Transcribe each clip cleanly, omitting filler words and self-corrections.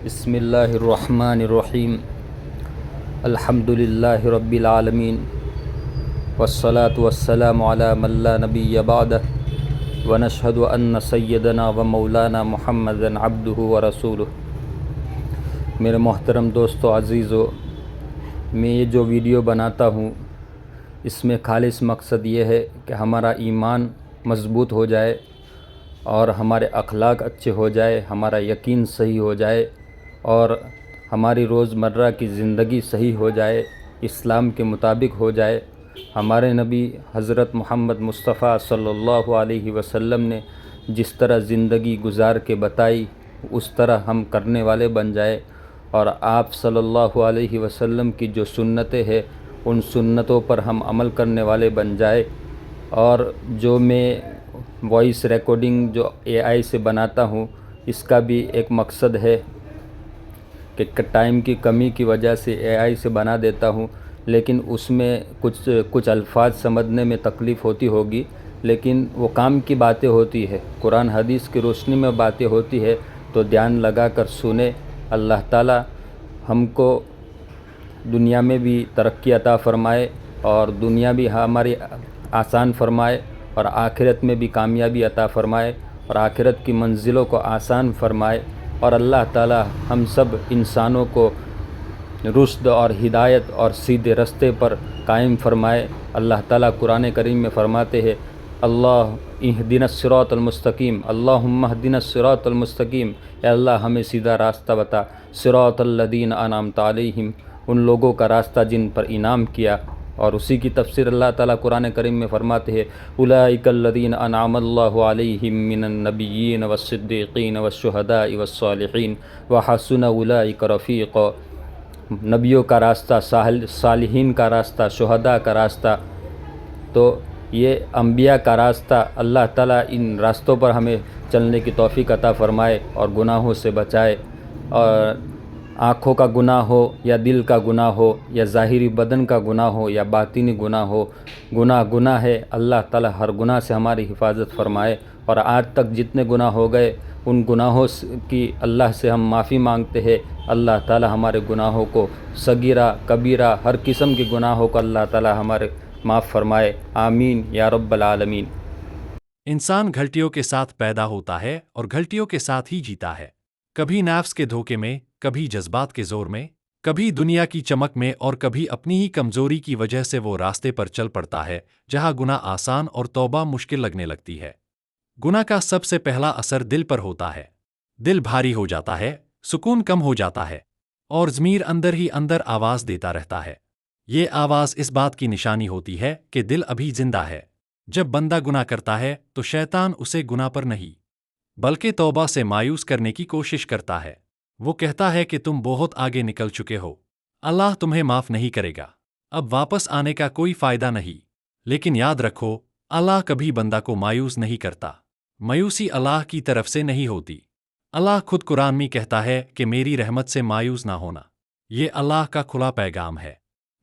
بسم اللہ الرحمن الرحیم الحمد للہ رب العالمین والصلاة والسلام علی من لا نبی بعدہ ونشہد ان سیدنا و مولانا محمدا عبدہ ورسولہ۔ میرے محترم دوستو عزیزو، میں یہ جو ویڈیو بناتا ہوں اس میں خالص مقصد یہ ہے کہ ہمارا ایمان مضبوط ہو جائے اور ہمارے اخلاق اچھے ہو جائے، ہمارا یقین صحیح ہو جائے اور ہماری روزمرہ کی زندگی صحیح ہو جائے، اسلام کے مطابق ہو جائے۔ ہمارے نبی حضرت محمد مصطفیٰ صلی اللہ علیہ وسلم نے جس طرح زندگی گزار کے بتائی اس طرح ہم کرنے والے بن جائے، اور آپ صلی اللہ علیہ وسلم کی جو سنتیں ہیں ان سنتوں پر ہم عمل کرنے والے بن جائے۔ اور جو میں وائس ریکارڈنگ جو اے آئی سے بناتا ہوں اس کا بھی ایک مقصد ہے کہ ٹائم کی کمی کی وجہ سے اے آئی سے بنا دیتا ہوں، لیکن اس میں کچھ الفاظ سمجھنے میں تکلیف ہوتی ہوگی، لیکن وہ کام کی باتیں ہوتی ہے، قرآن حدیث کی روشنی میں باتیں ہوتی ہے، تو دھیان لگا کر سنیں۔ اللہ تعالی ہم کو دنیا میں بھی ترقی عطا فرمائے اور دنیا بھی ہماری آسان فرمائے اور آخرت میں بھی کامیابی عطا فرمائے اور آخرت کی منزلوں کو آسان فرمائے، اور اللہ تعالی ہم سب انسانوں کو رشد اور ہدایت اور سیدھے رستے پر قائم فرمائے۔ اللہ تعالیٰ قرآن کریم میں فرماتے ہیں، اللہ اہدنا الصراط المستقیم، اللہم اہدنا الصراط المستقیم، اے اللہ ہمیں سیدھا راستہ بتا، صراط الذین انعمت علیہم، ان لوگوں کا راستہ جن پر انعام کیا۔ اور اسی کی تفسیر اللہ تعالیٰ قرآن کریم میں فرماتے ہیں، اولئک الذین انعم اللہ علیہم من النبیین والصدیقین والشہداء والصالحین وحسن اولئک رفیقا۔ نبیوں کا راستہ، صالحین کا راستہ، شہداء کا راستہ، تو یہ انبیاء کا راستہ۔ اللہ تعالیٰ ان راستوں پر ہمیں چلنے کی توفیق عطا فرمائے اور گناہوں سے بچائے، اور آنکھوں کا گناہ ہو یا دل کا گناہ ہو یا ظاہری بدن کا گناہ ہو یا باطنی گناہ ہو، گناہ ہے۔ اللہ تعالیٰ ہر گناہ سے ہماری حفاظت فرمائے، اور آج تک جتنے گناہ ہو گئے ان گناہوں کی اللہ سے ہم معافی مانگتے ہیں۔ اللہ تعالیٰ ہمارے گناہوں کو، صغیرہ کبیرہ ہر قسم کے گناہوں کو اللہ تعالیٰ ہمارے معاف فرمائے، آمین یا رب العالمین۔ انسان گھلٹیوں کے ساتھ پیدا ہوتا ہے اور گھلٹیوں کے ساتھ ہی جیتا ہے، کبھی نفس کے دھوکے میں، کبھی جذبات کے زور میں، کبھی دنیا کی چمک میں، اور کبھی اپنی ہی کمزوری کی وجہ سے وہ راستے پر چل پڑتا ہے جہاں گناہ آسان اور توبہ مشکل لگنے لگتی ہے۔ گناہ کا سب سے پہلا اثر دل پر ہوتا ہے، دل بھاری ہو جاتا ہے، سکون کم ہو جاتا ہے، اور ضمیر اندر ہی اندر آواز دیتا رہتا ہے۔ یہ آواز اس بات کی نشانی ہوتی ہے کہ دل ابھی زندہ ہے۔ جب بندہ گناہ کرتا ہے تو شیطان اسے گناہ پر نہیں بلکہ توبہ سے مایوس کرنے کی کوشش کرتا ہے۔ وہ کہتا ہے کہ تم بہت آگے نکل چکے ہو، اللہ تمہیں معاف نہیں کرے گا، اب واپس آنے کا کوئی فائدہ نہیں۔ لیکن یاد رکھو، اللہ کبھی بندہ کو مایوس نہیں کرتا، مایوسی اللہ کی طرف سے نہیں ہوتی۔ اللہ خود قرآن میں کہتا ہے کہ میری رحمت سے مایوس نہ ہونا۔ یہ اللہ کا کھلا پیغام ہے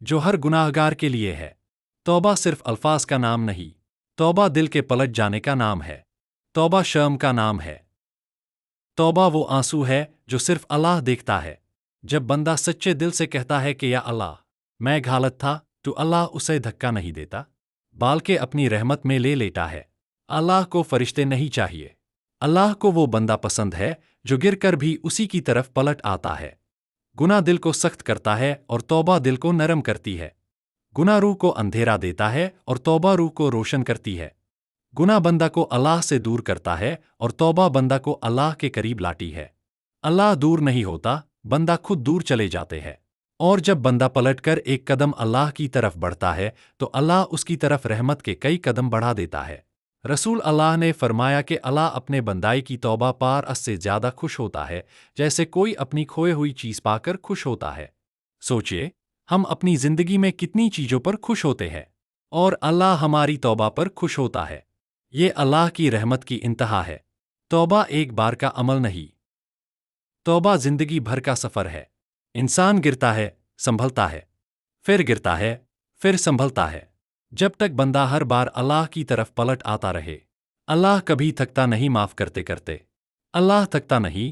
جو ہر گناہ گار کے لیے ہے۔ توبہ صرف الفاظ کا نام نہیں، توبہ دل کے پلٹ جانے کا نام ہے، توبہ شرم کا نام ہے۔ توبہ وہ آنسو ہے جو صرف اللہ دیکھتا ہے۔ جب بندہ سچے دل سے کہتا ہے کہ یا اللہ، میں غلط تھا، تو اللہ اسے دھکا نہیں دیتا بلکہ اپنی رحمت میں لے لیتا ہے۔ اللہ کو فرشتے نہیں چاہیے، اللہ کو وہ بندہ پسند ہے جو گر کر بھی اسی کی طرف پلٹ آتا ہے۔ گناہ دل کو سخت کرتا ہے اور توبہ دل کو نرم کرتی ہے۔ گناہ روح کو اندھیرا دیتا ہے اور توبہ روح کو روشن کرتی ہے۔ گناہ بندہ کو اللہ سے دور کرتا ہے اور توبہ بندہ کو اللہ کے قریب لاتی ہے۔ اللہ دور نہیں ہوتا، بندہ خود دور چلے جاتے ہیں، اور جب بندہ پلٹ کر ایک قدم اللہ کی طرف بڑھتا ہے تو اللہ اس کی طرف رحمت کے کئی قدم بڑھا دیتا ہے۔ رسول اللہ نے فرمایا کہ اللہ اپنے بندائی کی توبہ پر اس سے زیادہ خوش ہوتا ہے جیسے کوئی اپنی کھوئی ہوئی چیز پا کر خوش ہوتا ہے۔ سوچئے، ہم اپنی زندگی میں کتنی چیزوں پر خوش ہوتے ہیں، اور اللہ ہماری توبہ پر خوش ہوتا ہے۔ یہ اللہ کی رحمت کی انتہا ہے۔ توبہ ایک بار کا عمل نہیں، توبہ زندگی بھر کا سفر ہے۔ انسان گرتا ہے، سنبھلتا ہے، پھر گرتا ہے، پھر سنبھلتا ہے، جب تک بندہ ہر بار اللہ کی طرف پلٹ آتا رہے۔ اللہ کبھی تھکتا نہیں معاف کرتے کرتے، اللہ تھکتا نہیں،